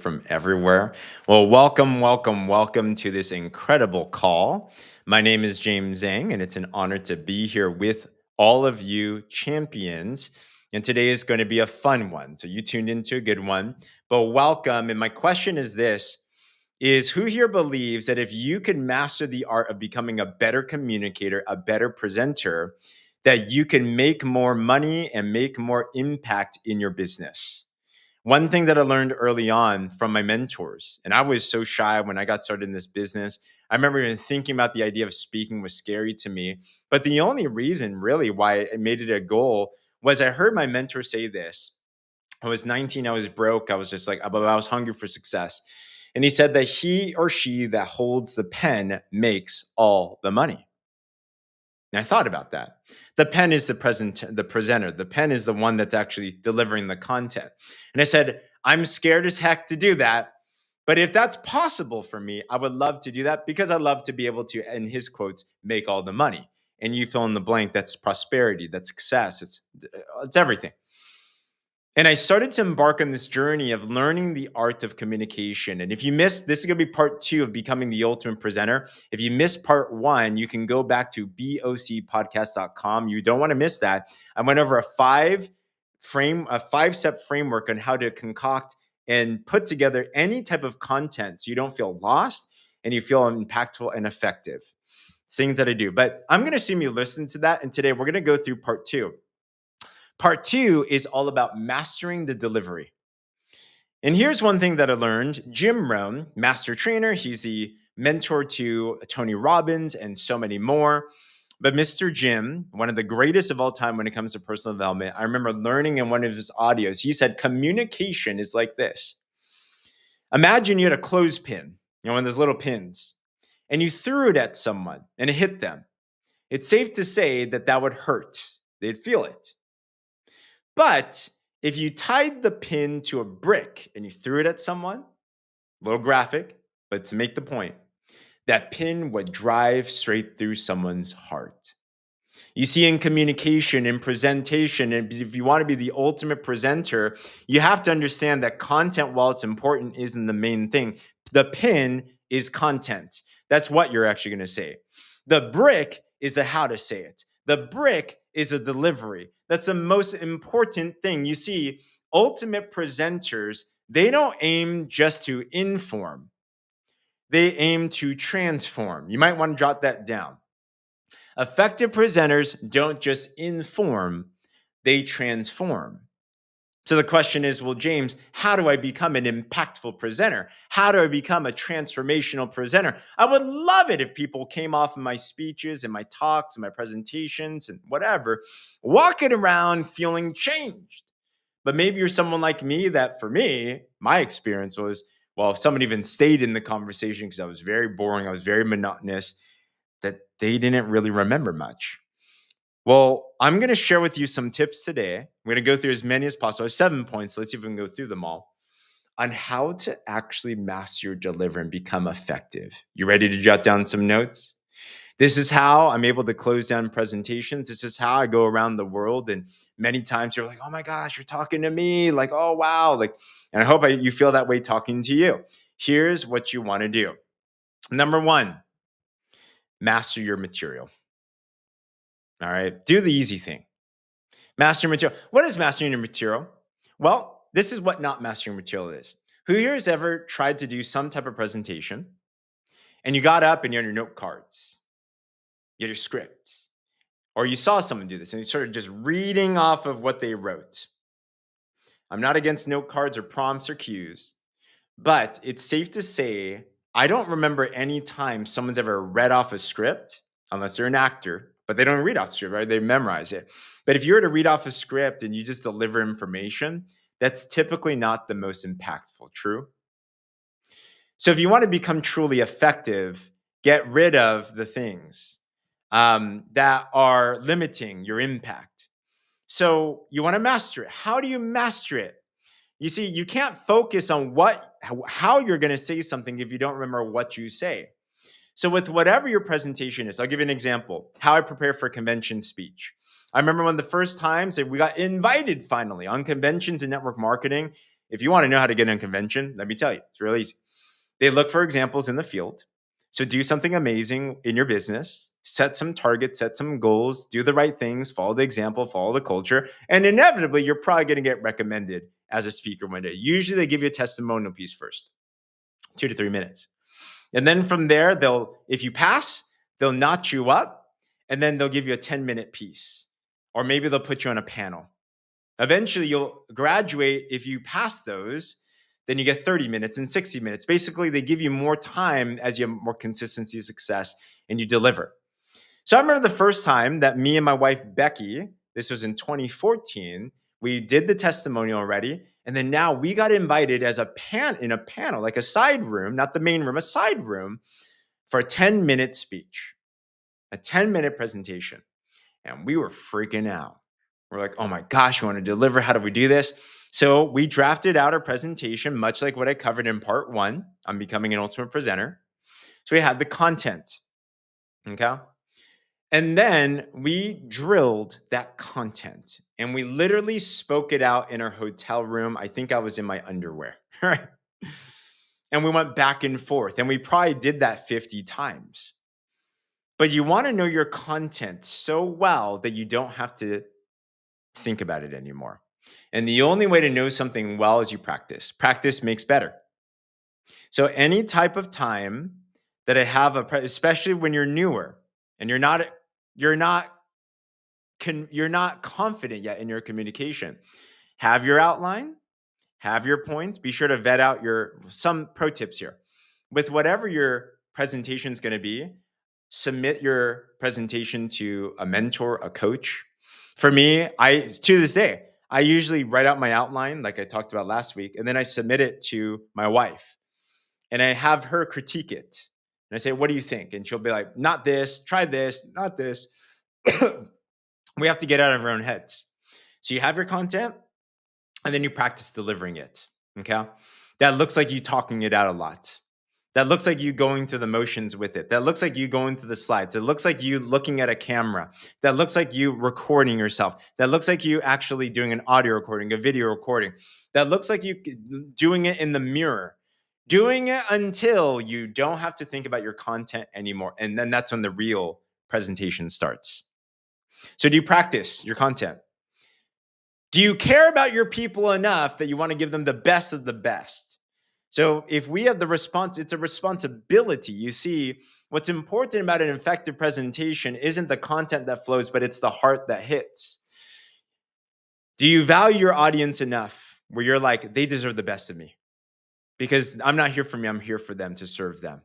from everywhere. Well, welcome to this incredible call. My name is James Zhang, and it's an honor to be here with all of you champions. And today is going to be a fun one. So you tuned into a good one, but welcome. And my question is this is who here believes that if you could master the art of becoming a better communicator, a better presenter, that you can make more money and make more impact in your business? One thing that I learned early on from my mentors, and I was so shy when I got started in this business. I remember even thinking about the idea of speaking was scary to me. But the only reason really why I made it a goal was I heard my mentor say this. I was 19, I was broke, I was just like, but I was hungry for success. And he said that he or she that holds the pen makes all the money. And I thought about that. The pen is the presenter. The pen is the one that's actually delivering the content. And I said, I'm scared as heck to do that. But if that's possible for me, I would love to do that because I love to be able to, in his quotes, make all the money. And you fill in the blank, that's prosperity, that's success, it's everything. And I started to embark on this journey of learning the art of communication. And if you missed, this is going to be part 2 of becoming the ultimate presenter. If you missed part 1, you can go back to bocpodcast.com. You don't want to miss that. I went over a 5-step framework on how to concoct and put together any type of content so you don't feel lost and you feel impactful and effective. Things that I do. But I'm going to assume you listened to that. And today we're going to go through part 2. Part 2 is all about mastering the delivery. And here's one thing that I learned. Jim Rohn, master trainer, he's the mentor to Tony Robbins and so many more. But Mr. Jim, one of the greatest of all time when it comes to personal development, I remember learning in one of his audios, he said, communication is like this. Imagine you had a clothespin, one of those little pins, and you threw it at someone and it hit them. It's safe to say that that would hurt. They'd feel it. But if you tied the pin to a brick and you threw it at someone, a little graphic, but to make the point, that pin would drive straight through someone's heart. You see, in communication, in presentation, and if you want to be the ultimate presenter, you have to understand that content, while it's important, isn't the main thing. The pin is content. That's what you're actually going to say. The brick is the how to say it. The brick is the delivery. That's the most important thing. You see, ultimate presenters, they don't aim just to inform. They aim to transform. You might want to jot that down. Effective presenters don't just inform, they transform. So the question is, well, James, how do I become an impactful presenter? How do I become a transformational presenter? I would love it if people came off of my speeches and my talks and my presentations and whatever, walking around feeling changed. But maybe you're someone like me that, for me, my experience was, well, if someone even stayed in the conversation because I was very boring, I was very monotonous, that they didn't really remember much. Well, I'm going to share with you some tips today. I'm going to go through as many as possible. I have 7 points. Let's see if we can go through them all on how to actually master your delivery and become effective. You ready to jot down some notes? This is how I'm able to close down presentations. This is how I go around the world. And many times you're like, oh my gosh, you're talking to me. Like, oh, wow. And I hope you feel that way talking to you. Here's what you want to do. Number 1, master your material. All right. Do the easy thing. Master material. What is mastering your material? Well, this is what not mastering material is. Who here has ever tried to do some type of presentation and you got up and you had your note cards, you had your script, or you saw someone do this and you started just reading off of what they wrote? I'm not against note cards or prompts or cues, but it's safe to say I don't remember any time someone's ever read off a script, unless they're an actor, but they don't read off script, right? They memorize it. But if you were to read off a script and you just deliver information, that's typically not the most impactful. True? So if you want to become truly effective, get rid of the things that are limiting your impact. So you want to master it. How do you master it? You see, you can't focus on how you're going to say something if you don't remember what you say. So with whatever your presentation is, I'll give you an example, how I prepare for a convention speech. I remember one of the first times that we got invited finally on conventions and network marketing. If you want to know how to get in a convention, let me tell you, it's real easy. They look for examples in the field. So do something amazing in your business, set some targets, set some goals, do the right things, follow the example, follow the culture, and inevitably you're probably going to get recommended as a speaker one day. Usually they give you a testimonial piece first, 2 to 3 minutes. And then from there, if you pass, they'll notch you up and then they'll give you a 10-minute piece. Or maybe they'll put you on a panel. Eventually you'll graduate. If you pass those, then you get 30 minutes and 60 minutes. Basically, they give you more time as you have more consistency, success, and you deliver. So I remember the first time that me and my wife, Becky, this was in 2014, we did the testimonial already. And then now we got invited as in a panel, like a side room, not the main room, a side room for a 10-minute speech, a 10-minute presentation. And we were freaking out. We're like, oh my gosh, we want to deliver. How do we do this? So we drafted out our presentation, much like what I covered in part 1 on becoming an ultimate presenter. So we had the content, okay? And then we drilled that content and we literally spoke it out in our hotel room. I think I was in my underwear, right? And we went back and forth and we probably did that 50 times. But you want to know your content so well that you don't have to think about it anymore. And the only way to know something well is you practice. Practice makes better. So any type of time that I have, especially when you're newer and you're not confident yet in your communication, have your outline, have your points. Be sure to vet out some pro tips here. With whatever your presentation is going to be, submit your presentation to a mentor, a coach. For me, to this day, I usually write out my outline like I talked about last week, and then I submit it to my wife. And I have her critique it. And I say, what do you think? And she'll be like, not this, try this, not this. We have to get out of our own heads. So you have your content, and then you practice delivering it, okay? That looks like you talking it out a lot. That looks like you going through the motions with it. That looks like you going through the slides. It looks like you looking at a camera. That looks like you recording yourself. That looks like you actually doing an audio recording, a video recording. That looks like you doing it in the mirror. Doing it until you don't have to think about your content anymore. And then that's when the real presentation starts. So do you practice your content? Do you care about your people enough that you want to give them the best of the best? So if we have the response, it's a responsibility. You see, what's important about an effective presentation isn't the content that flows, but it's the heart that hits. Do you value your audience enough where you're like, they deserve the best of me? Because I'm not here for me, I'm here for them, to serve them,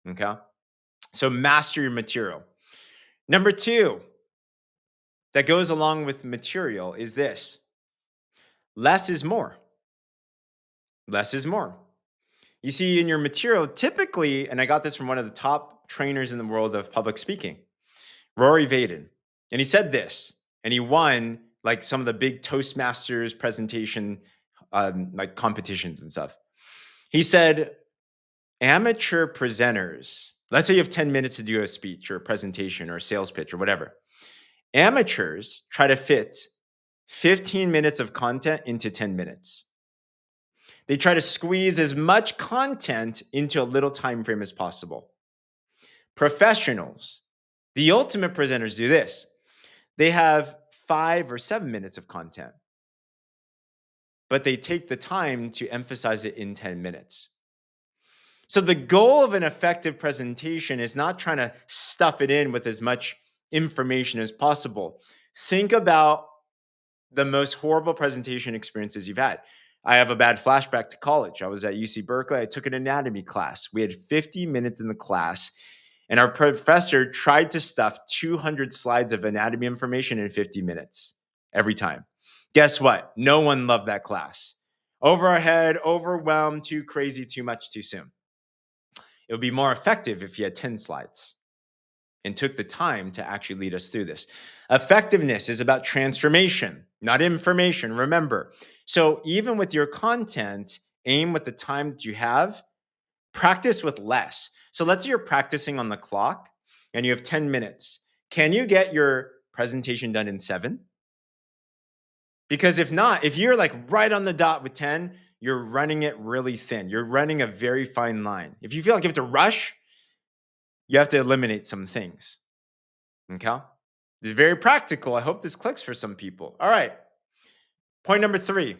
okay? So master your material. Number 2 that goes along with material is this: less is more. Less is more. You see, in your material, typically, and I got this from one of the top trainers in the world of public speaking, Rory Vaden. And he said this, and he won like some of the big Toastmasters presentation, like competitions and stuff. He said, amateur presenters, let's say you have 10 minutes to do a speech or a presentation or a sales pitch or whatever. Amateurs try to fit 15 minutes of content into 10 minutes. They try to squeeze as much content into a little time frame as possible. Professionals, the ultimate presenters, do this. They have 5 or 7 minutes of content, but they take the time to emphasize it in 10 minutes. So the goal of an effective presentation is not trying to stuff it in with as much information as possible. Think about the most horrible presentation experiences you've had. I have a bad flashback to college. I was at UC Berkeley. I took an anatomy class. We had 50 minutes in the class, and our professor tried to stuff 200 slides of anatomy information in 50 minutes every time. Guess what? No one loved that class. Over our head, overwhelmed, too crazy, too much, too soon. It would be more effective if you had 10 slides and took the time to actually lead us through this. Effectiveness is about transformation, not information, remember. So even with your content, aim with the time that you have, practice with less. So let's say you're practicing on the clock and you have 10 minutes. Can you get your presentation done in 7? Because if not, if you're like right on the dot with 10, you're running it really thin. You're running a very fine line. If you feel like you have to rush, you have to eliminate some things. Okay? It's very practical. I hope this clicks for some people. All right. Point number 3.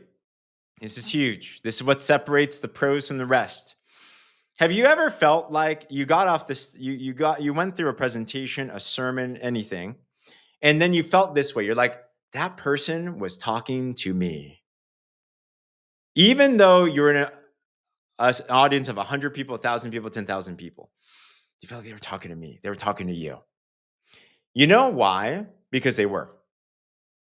This is huge. This is what separates the pros from the rest. Have you ever felt like you got off this, you went through a presentation, a sermon, anything, and then you felt this way? You're like, that person was talking to me. Even though you're in an audience of 100 people, 1,000 people, 10,000 people, you felt like they were talking to me. They were talking to you. You know why? Because they were.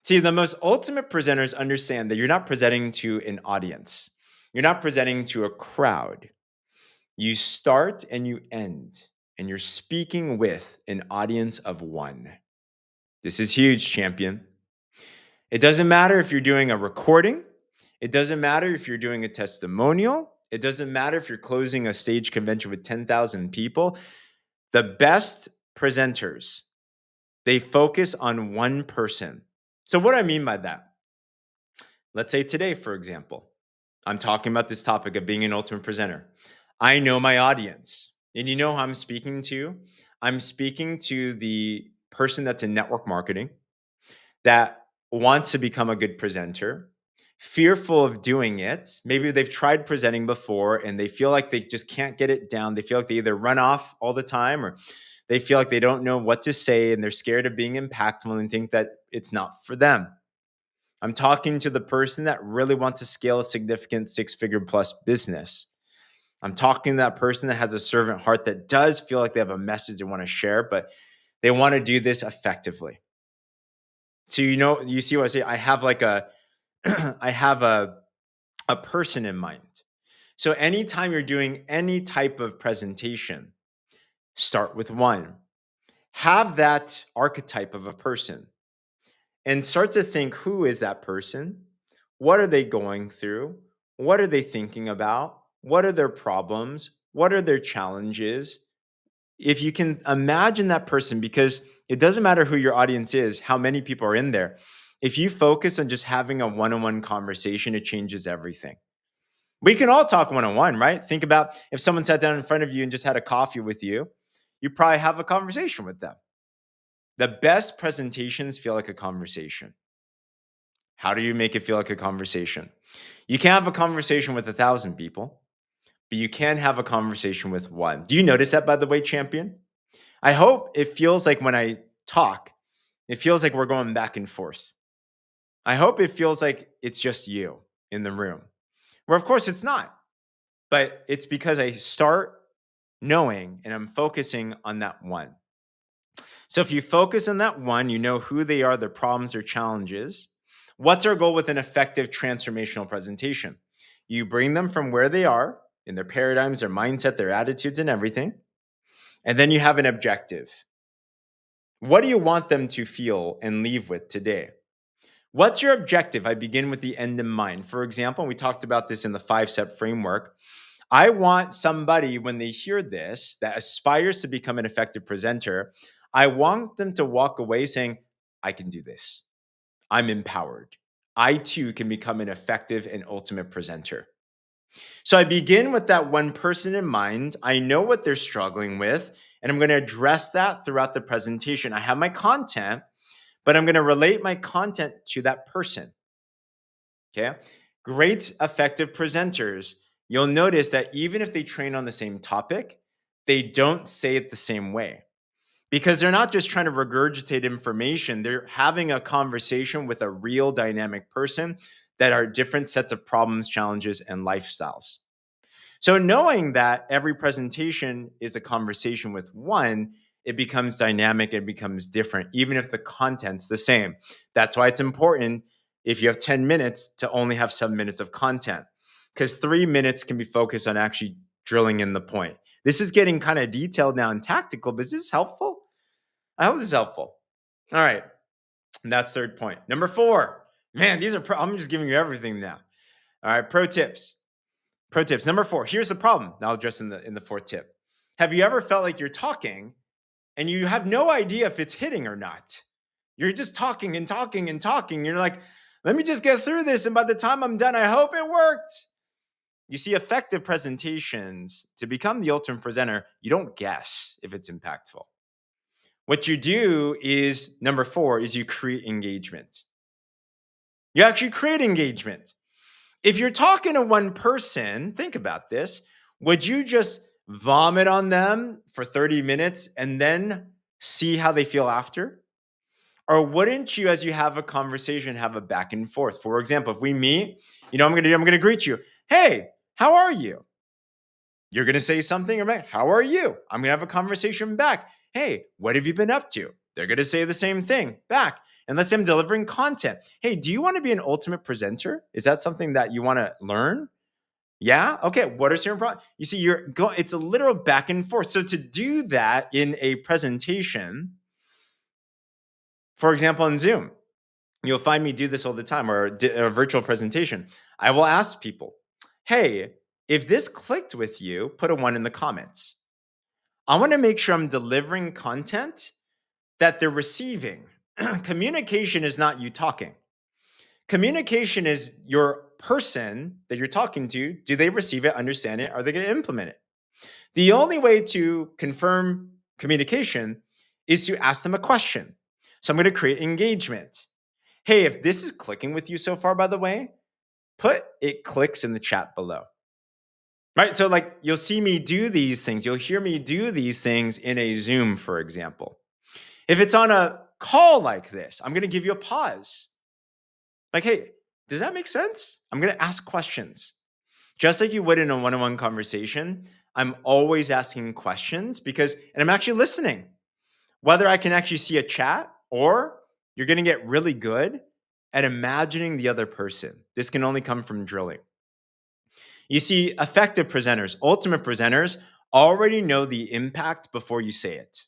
See, the most ultimate presenters understand that you're not presenting to an audience. You're not presenting to a crowd. You start and you end, and you're speaking with an audience of one. This is huge, champion. It doesn't matter if you're doing a recording. It doesn't matter if you're doing a testimonial. It doesn't matter if you're closing a stage convention with 10,000 people. The best presenters, they focus on one person. So what do I mean by that? Let's say today, for example, I'm talking about this topic of being an ultimate presenter. I know my audience. And you know who I'm speaking to? I'm speaking to the person that's in network marketing that wants to become a good presenter, fearful of doing it. Maybe they've tried presenting before and they feel like they just can't get it down. They feel like they either run off all the time or they feel like they don't know what to say and they're scared of being impactful and think that it's not for them. I'm talking to the person that really wants to scale a significant 6-figure plus business. I'm talking to that person that has a servant heart that does feel like they have a message they want to share, but they want to do this effectively. So, you see what I say? I have like I have a person in mind. So anytime you're doing any type of presentation, start with one. Have that archetype of a person and start to think, who is that person? What are they going through? What are they thinking about? What are their problems? What are their challenges? If you can imagine that person, because it doesn't matter who your audience is, how many people are in there. If you focus on just having a one-on-one conversation, it changes everything. We can all talk one-on-one, right? Think about if someone sat down in front of you and just had a coffee with you, you probably have a conversation with them. The best presentations feel like a conversation. How do you make it feel like a conversation? You can't have a conversation with 1,000 people, but you can have a conversation with one. Do you notice that, by the way, champion? I hope it feels like when I talk, it feels like we're going back and forth. I hope it feels like it's just you in the room, where of course it's not, but it's because I start knowing and I'm focusing on that one. So if you focus on that one, you know who they are, their problems, their challenges. What's our goal with an effective transformational presentation? You bring them from where they are in their paradigms, their mindset, their attitudes, and everything. And then you have an objective. What do you want them to feel and leave with today? What's your objective? I begin with the end in mind. For example, we talked about this in the 5-step framework. I want somebody, when they hear this, that aspires to become an effective presenter, I want them to walk away saying, I can do this. I'm empowered. I too can become an effective and ultimate presenter. So I begin with that one person in mind. I know what they're struggling with, and I'm going to address that throughout the presentation. I have my content, but I'm going to relate my content to that person. Okay. Great, effective presenters. You'll notice that even if they train on the same topic, they don't say it the same way because they're not just trying to regurgitate information. They're having a conversation with a real dynamic person that are different sets of problems, challenges, and lifestyles. So knowing that every presentation is a conversation with one, it becomes dynamic, it becomes different, even if the content's the same. That's why it's important if you have 10 minutes to only have 7 minutes of content, because 3 minutes can be focused on actually drilling in the point. This is getting kind of detailed now and tactical, but is this helpful? I hope this is helpful. All right. And that's third point. Number 4. Man, I'm just giving you everything now. All right. Pro tips. Number 4. Here's the problem. I'll address in the fourth tip. Have you ever felt like you're talking and you have no idea if it's hitting or not? You're just talking and talking and talking. You're like, let me just get through this. And by the time I'm done, I hope it worked. You see, effective presentations, to become the ultimate presenter, you don't guess if it's impactful. What you do is number four is you create engagement. You actually create engagement. If you're talking to one person, think about this. Would you just vomit on them for 30 minutes and then see how they feel after? Or wouldn't you, as you have a conversation, have a back and forth? For example, if we meet, I'm gonna greet you. Hey, how are you? You're gonna say something, right? How are you? I'm gonna have a conversation back. Hey, what have you been up to? They're gonna say the same thing back. And let's say I'm delivering content. Hey, do you want to be an ultimate presenter? Is that something that you want to learn? Yeah. Okay. What are certain problems? You see, you're going. It's a literal back and forth. So to do that in a presentation, for example, in Zoom, you'll find me do this all the time, or a virtual presentation. I will ask people, "Hey, if this clicked with you, put a one in the comments." I want to make sure I'm delivering content that they're receiving. Communication is not you talking. Communication is your person that you're talking to. Do they receive it, understand it? Are they going to implement it? The only way to confirm communication is to ask them a question. So I'm going to create engagement. Hey, if this is clicking with you so far, by the way, put it clicks in the chat below. Right? So, like, you'll see me do these things. You'll hear me do these things in a Zoom, for example. If it's on a call like this, I'm going to give you a pause. Like, hey, does that make sense? I'm going to ask questions. Just like you would in a one on one conversation, I'm always asking questions and I'm actually listening. Whether I can actually see a chat or you're going to get really good at imagining the other person. This can only come from drilling. You see, effective presenters, ultimate presenters, already know the impact before you say it.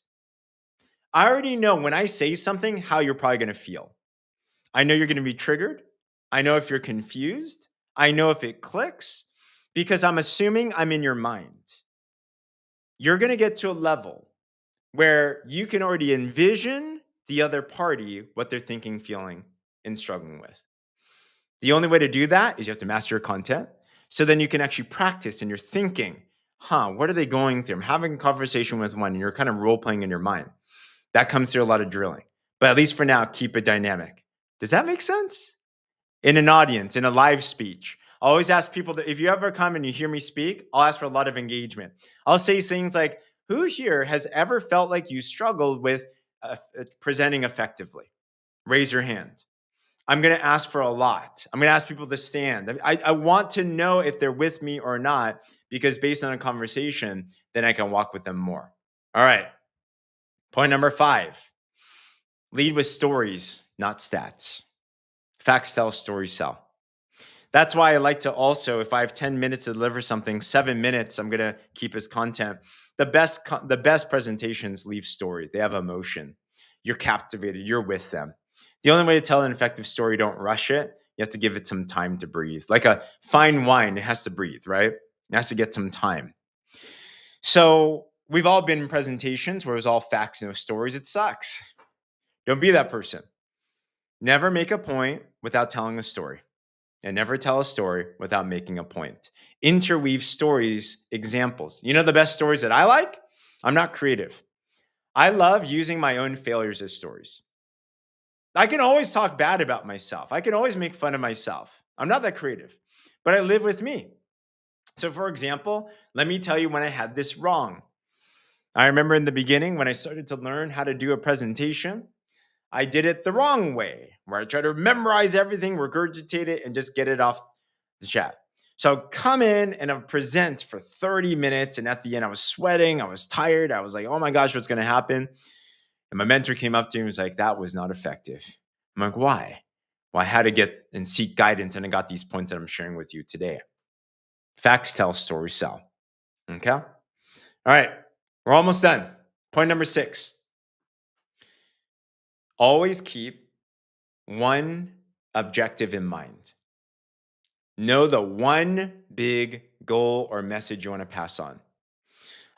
I already know when I say something how you're probably going to feel. I know you're going to be triggered. I know if you're confused. I know if it clicks because I'm assuming I'm in your mind. You're going to get to a level where you can already envision the other party, what they're thinking, feeling, and struggling with. The only way to do that is you have to master your content. So then you can actually practice and you're thinking, what are they going through? I'm having a conversation with one and you're kind of role playing in your mind. That comes through a lot of drilling. But at least for now, keep it dynamic. Does that make sense? In an audience, in a live speech, I always ask people that if you ever come and you hear me speak, I'll ask for a lot of engagement. I'll say things like, who here has ever felt like you struggled with presenting effectively? Raise your hand. I'm going to ask for a lot. I'm going to ask people to stand. I want to know if they're with me or not, because based on a conversation, then I can walk with them more. All right. Point number 5, lead with stories, not stats. Facts tell, stories sell. That's why I like to also, if I have 10 minutes to deliver something, 7 minutes, I'm going to keep as content. The best presentations leave story. They have emotion. You're captivated. You're with them. The only way to tell an effective story, don't rush it. You have to give it some time to breathe. Like a fine wine, it has to breathe, right? It has to get some time. So we've all been in presentations where it was all facts, no stories. It sucks. Don't be that person. Never make a point without telling a story. And never tell a story without making a point. Interweave stories, examples. You know the best stories that I like? I'm not creative. I love using my own failures as stories. I can always talk bad about myself. I can always make fun of myself. I'm not that creative, but I live with me. So, for example, let me tell you when I had this wrong. I remember in the beginning when I started to learn how to do a presentation, I did it the wrong way, where I try to memorize everything, regurgitate it, and just get it off the chat. So I'd come in and I'd present for 30 minutes. And at the end, I was sweating. I was tired. I was like, oh my gosh, what's going to happen? And my mentor came up to me and was like, that was not effective. I'm like, why? Well, I had to get and seek guidance. And I got these points that I'm sharing with you today. Facts tell, stories sell. Okay. All right. We're almost done. Point number 6. Always keep one objective in mind. Know the one big goal or message you want to pass on.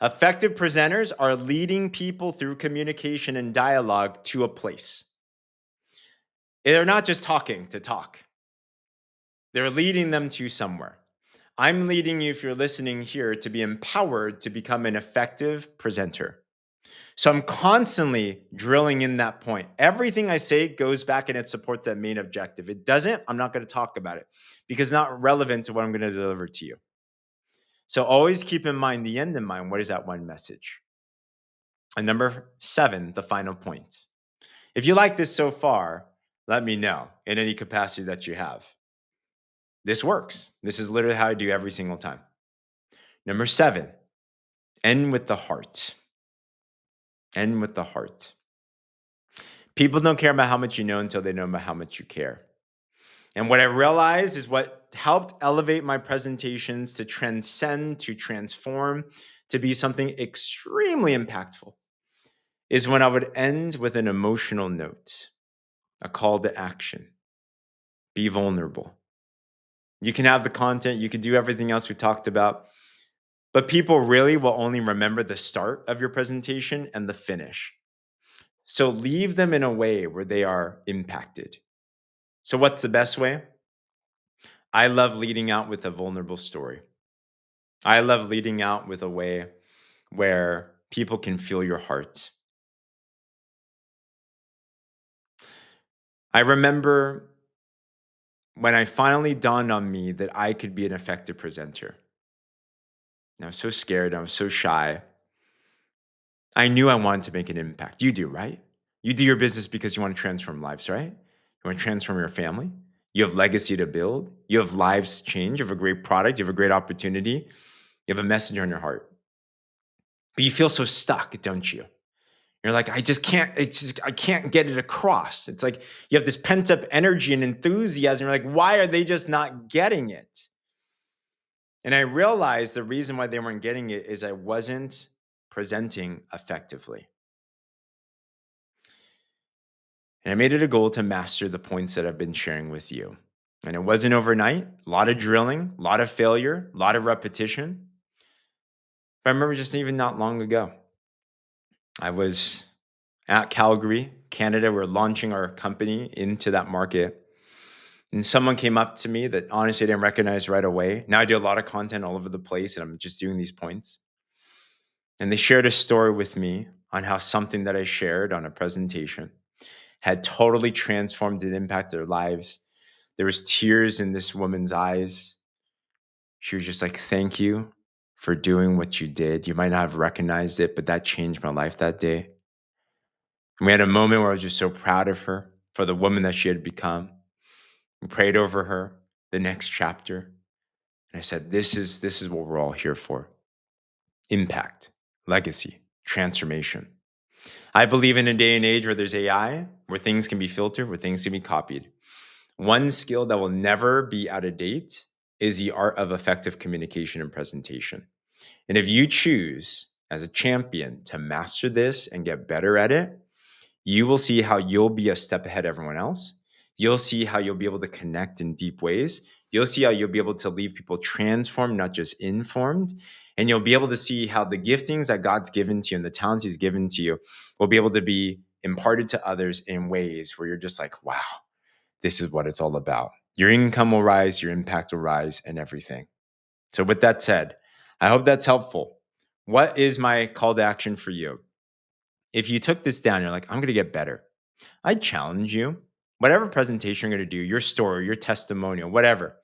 Effective presenters are leading people through communication and dialogue to a place. They're not just talking to talk. They're leading them to somewhere. I'm leading you, if you're listening here, to be empowered to become an effective presenter. So I'm constantly drilling in that point. Everything I say goes back and it supports that main objective. It doesn't, I'm not going to talk about it because it's not relevant to what I'm going to deliver to you. So always keep in mind the end in mind. What is that one message? And number 7, the final point. If you like this so far, let me know in any capacity that you have. This works. This is literally how I do every single time. Number 7, end with the heart. End with the heart. People don't care about how much you know until they know about how much you care. And what I realized is what helped elevate my presentations to transcend, to transform, to be something extremely impactful is when I would end with an emotional note, a call to action. Be vulnerable. You can have the content, you can do everything else we talked about, but people really will only remember the start of your presentation and the finish. So leave them in a way where they are impacted. So, what's the best way? I love leading out with a vulnerable story. I love leading out with a way where people can feel your heart. I remember when I finally dawned on me that I could be an effective presenter. And I was so scared, I was so shy. I knew I wanted to make an impact. You do, right? You do your business because you want to transform lives, right? You want to transform your family. You have legacy to build. You have lives to change. You have a great product. You have a great opportunity. You have a message on your heart. But you feel so stuck, don't you? You're like, I just can't, I can't get it across. It's like you have this pent up energy and enthusiasm. You're like, why are they just not getting it? And I realized the reason why they weren't getting it is I wasn't presenting effectively. And I made it a goal to master the points that I've been sharing with you. And it wasn't overnight, a lot of drilling, a lot of failure, a lot of repetition. But I remember just even not long ago, I was at Calgary, Canada. We're launching our company into that market. And someone came up to me that honestly I didn't recognize right away. Now I do a lot of content all over the place and I'm just doing these points. And they shared a story with me on how something that I shared on a presentation had totally transformed and impacted their lives. There was tears in this woman's eyes. She was just like, thank you for doing what you did. You might not have recognized it, but that changed my life that day. And we had a moment where I was just so proud of her for the woman that she had become. We prayed over her, the next chapter. And I said, this is what we're all here for. Impact, legacy, transformation. I believe in a day and age where there's AI, where things can be filtered, where things can be copied. One skill that will never be out of date is the art of effective communication and presentation. And if you choose as a champion to master this and get better at it, you will see how you'll be a step ahead of everyone else. You'll see how you'll be able to connect in deep ways. You'll see how you'll be able to leave people transformed, not just informed. And you'll be able to see how the giftings that God's given to you and the talents He's given to you will be able to be imparted to others in ways where you're just like, wow, this is what it's all about. Your income will rise, your impact will rise, and everything. So, with that said, I hope that's helpful. What is my call to action for you? If you took this down, you're like, I'm going to get better. I challenge you, whatever presentation you're going to do, your story, your testimonial, whatever,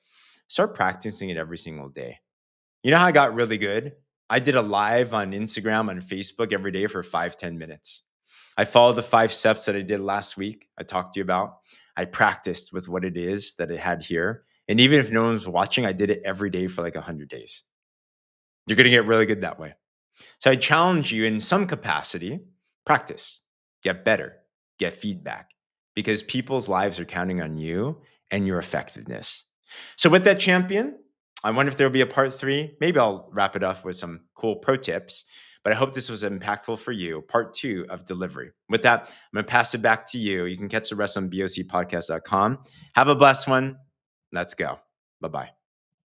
start practicing it every single day. You know how I got really good? I did a live on Instagram and Facebook every day for 5-10 minutes. I followed the 5 steps that I did last week. I talked to you about. I practiced with what it is that it had here. And even if no one was watching, I did it every day for like 100 days. You're going to get really good that way. So I challenge you in some capacity, practice, get better, get feedback, because people's lives are counting on you and your effectiveness. So with that, champion, I wonder if there'll be a part 3. Maybe I'll wrap it up with some cool pro tips, but I hope this was impactful for you. Part 2 of delivery. With that, I'm going to pass it back to you. You can catch the rest on bocpodcast.com. Have a blessed one. Let's go. Bye-bye.